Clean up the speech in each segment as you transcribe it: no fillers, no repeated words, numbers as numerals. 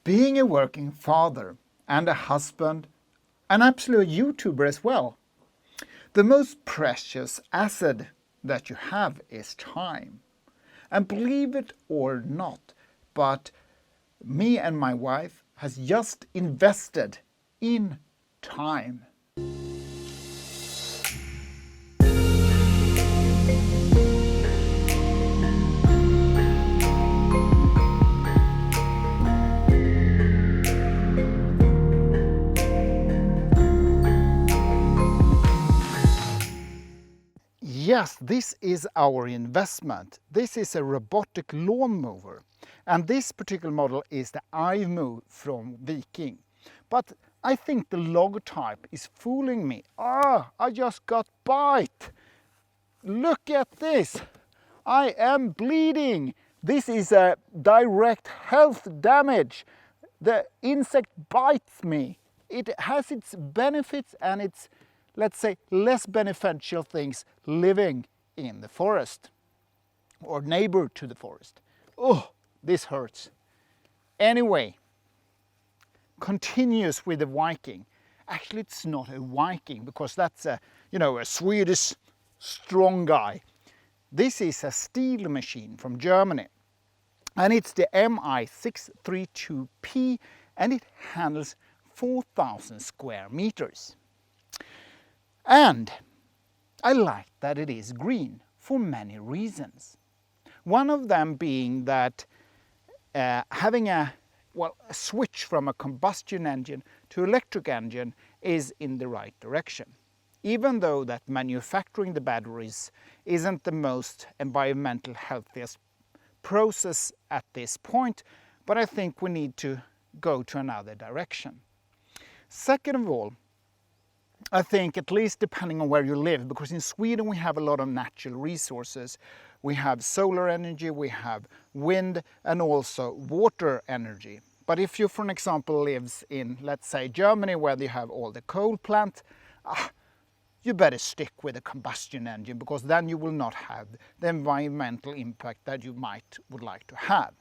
Being a working father and a husband, and absolute YouTuber as well, the most precious asset that you have is time. And believe it or not, but me and my wife has just invested in time. Yes, this is our investment. This is a robotic lawn mower. And this particular model is the iMow from Viking. But I think the logotype is fooling me. I just got bite. Look at this. I am bleeding. This is a direct health damage. The insect bites me. It has its benefits and its, let's say, less beneficial things living in the forest or neighbor to the forest. Oh, this hurts. Anyway, continues with the Viking. Actually, it's not a Viking because that's a Swedish strong guy. This is a steel machine from Germany. And it's the MI632P and it handles 4,000 square meters. And I like that it is green for many reasons. One of them being that having a switch from a combustion engine to electric engine is in the right direction. Even though that manufacturing the batteries isn't the most environmental healthiest process at this point, but I think we need to go to another direction. Second of all, I think, at least depending on where you live, because in Sweden we have a lot of natural resources. We have solar energy, we have wind and also water energy. But if you, for example, lives in, let's say, Germany, where they have all the coal plant, you better stick with a combustion engine, because then you will not have the environmental impact that you would like to have.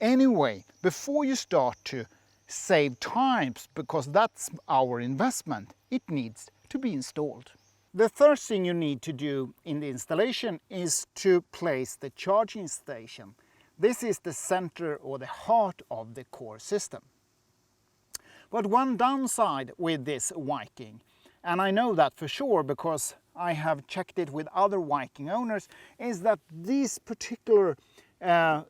Anyway, before you start to save times, because that's our investment, it needs to be installed. The first thing you need to do in the installation is to place the charging station. This is the center or the heart of the core system. But one downside with this Viking, and I know that for sure because I have checked it with other Viking owners, is that this particular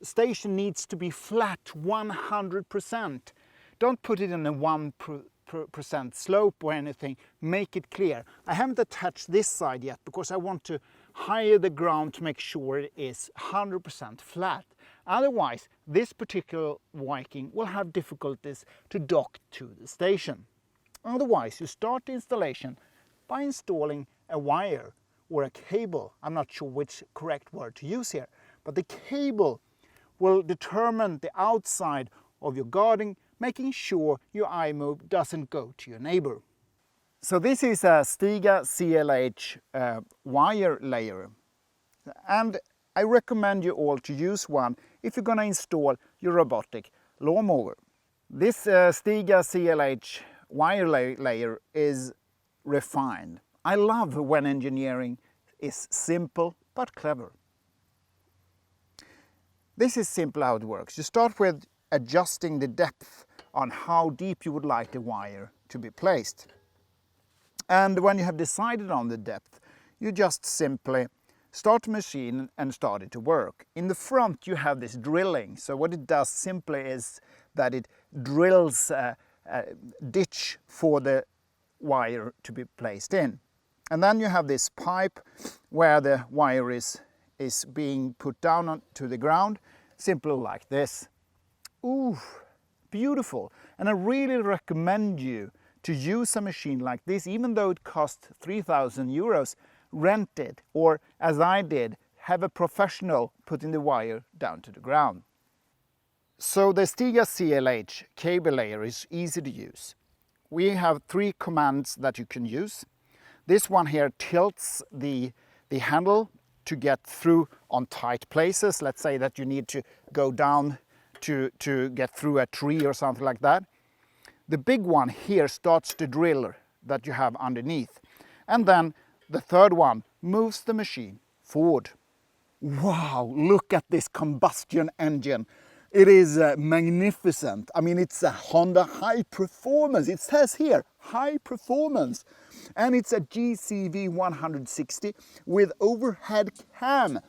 station needs to be flat 100%. Don't put it in a 1% slope or anything, make it clear. I haven't attached this side yet because I want to higher the ground to make sure it is 100% flat. Otherwise, this particular Viking will have difficulties to dock to the station. Otherwise, you start the installation by installing a wire or a cable. I'm not sure which correct word to use here, but the cable will determine the outside of your garden, making sure your iMove doesn't go to your neighbor. So this is a Stiga CLH wire layer, and I recommend you all to use one if you're going to install your robotic lawnmower. This Stiga CLH wire layer is refined. I love when engineering is simple but clever. This is simple how it works. You start with adjusting the depth on how deep you would like the wire to be placed. And when you have decided on the depth, you just simply start the machine and start it to work. In the front you have this drilling. So what it does simply is that it drills a ditch for the wire to be placed in. And then you have this pipe where the wire is being put down onto the ground, simply like this. Ooh, beautiful. And I really recommend you to use a machine like this, even though it costs 3,000 euros, rent it, or as I did, have a professional putting the wire down to the ground. So the Stiga CLH cable layer is easy to use. We have 3 commands that you can use. This one here tilts the handle to get through on tight places. Let's say that you need to go down to get through a tree or something like that. The big one here starts the driller that you have underneath. And then the third one moves the machine forward. Wow, look at this combustion engine. It is magnificent. I mean, it's a Honda high performance. It says here, high performance. And it's a GCV 160 with overhead cam.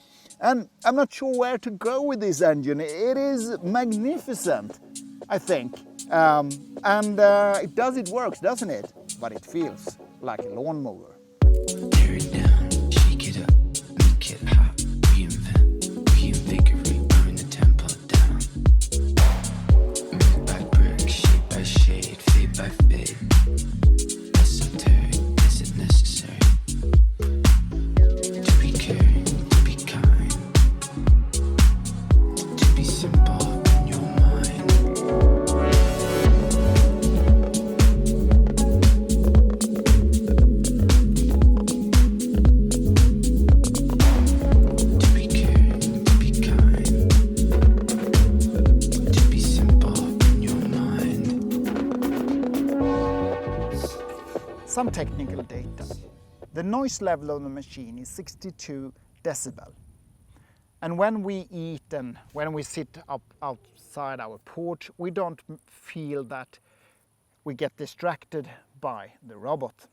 And I'm not sure where to go with this engine. It is magnificent, I think. It works, doesn't it? But it feels like a lawnmower. Tear it down, shake it up, make it hot, reinvent, reinvigorate, bring the tempo down. Brick by brick, shade by shade, fade by fade. Esoteric, is it necessary? To be caring, to be kind, to be simple in your mind. Some technical data. The noise level of the machine is 62 decibel. And when we eat and when we sit up outside our porch, we don't feel that we get distracted by the robot.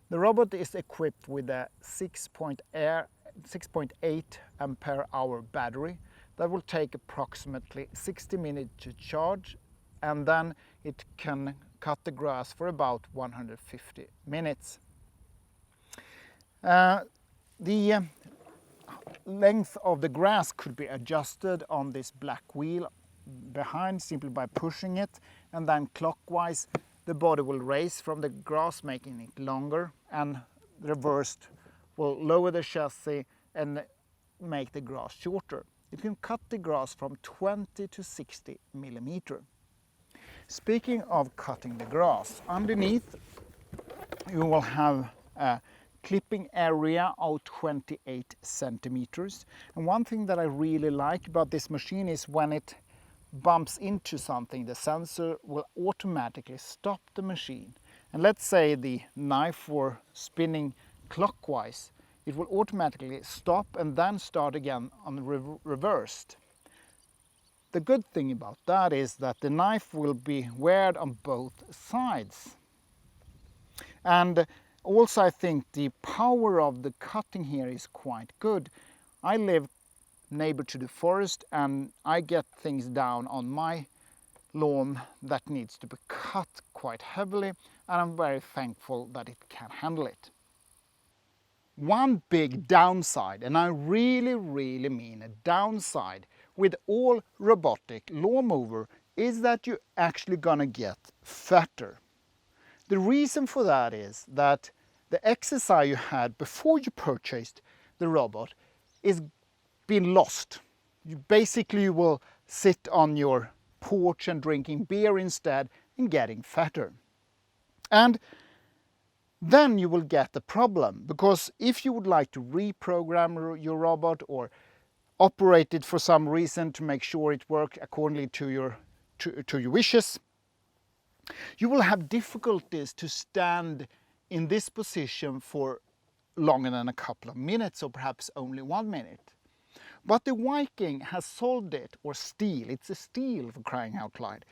The robot is equipped with a 6.8 ampere hour battery that will take approximately 60 minutes to charge, and then it can cut the grass for about 150 minutes. The length of the grass could be adjusted on this black wheel behind simply by pushing it, and then clockwise the body will raise from the grass, making it longer, and reversed will lower the chassis and make the grass shorter. It can cut the grass from 20 to 60 millimeter. Speaking of cutting the grass, underneath you will have a clipping area of 28 centimeters. And one thing that I really like about this machine is when it bumps into something, the sensor will automatically stop the machine. And let's say the knife were spinning clockwise, it will automatically stop and then start again on reversed. The good thing about that is that the knife will be weared on both sides. And also I think the power of the cutting here is quite good. I live neighbor to the forest and I get things down on my lawn that needs to be cut quite heavily, and I'm very thankful that it can handle it. One big downside, and I really mean a downside, with all robotic lawnmower is that you're actually gonna get fatter. The reason for that is that the exercise you had before you purchased the robot is been lost. You will sit on your porch and drinking beer instead and getting fatter. And then you will get a problem, because if you would like to reprogram your robot or operate it for some reason to make sure it works accordingly to your wishes, you will have difficulties to stand in this position for longer than a couple of minutes, or perhaps only 1 minute. But the Viking has solved it, or steel, it's a steel for crying out loud.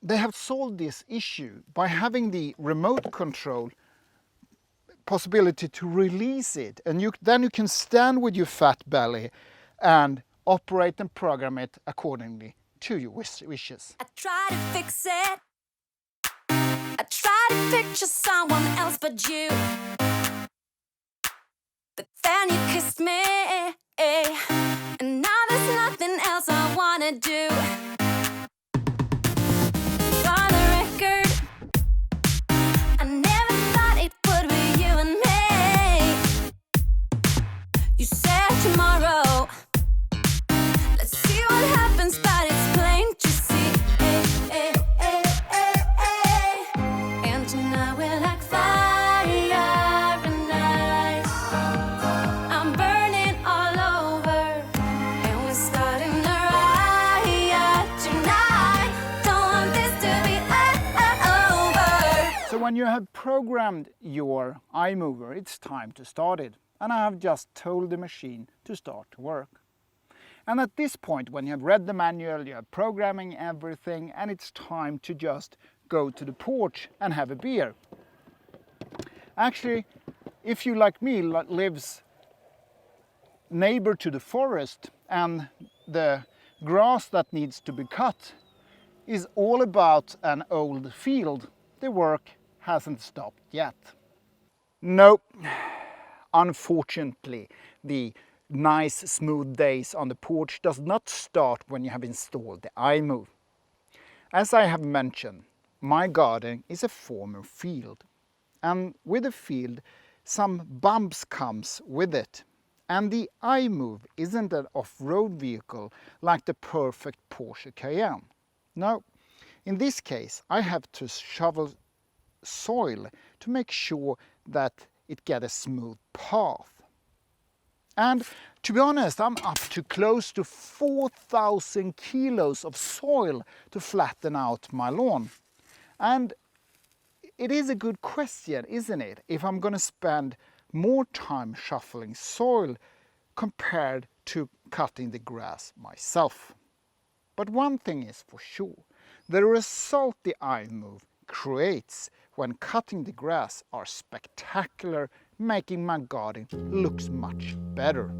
They have solved this issue by having the remote control possibility to release it, and then you can stand with your fat belly and operate and program it accordingly to your wishes. I try to fix it. I try to picture someone else but you. But then you kissed me, and now there's nothing else I wanna do. For the record, I never thought it would be you and me. You said tomorrow, let's see what happens, but it's plain to see. And tonight we're like fire and ice. I'm burning all over, and we're starting to rise. when you have programmed your iMover, it's time to start it. And I have just told the machine to start to work. And at this point, when you have read the manual, you are programming everything, and it's time to just go to the porch and have a beer. Actually, if you like me lives neighbor to the forest and the grass that needs to be cut is all about an old field, the work hasn't stopped yet. No, unfortunately, the nice smooth days on the porch does not start when you have installed the iMove. As I have mentioned, my garden is a former field, and with the field some bumps comes with it, and the iMove isn't an off-road vehicle like the perfect Porsche Cayenne. No, in this case I have to shovel soil to make sure that it gets a smooth path. And to be honest, I'm up to close to 4,000 kilos of soil to flatten out my lawn. And it is a good question, isn't it, if I'm going to spend more time shuffling soil compared to cutting the grass myself. But one thing is for sure, the result the iMove creates when cutting the grass are spectacular, making my garden looks much better.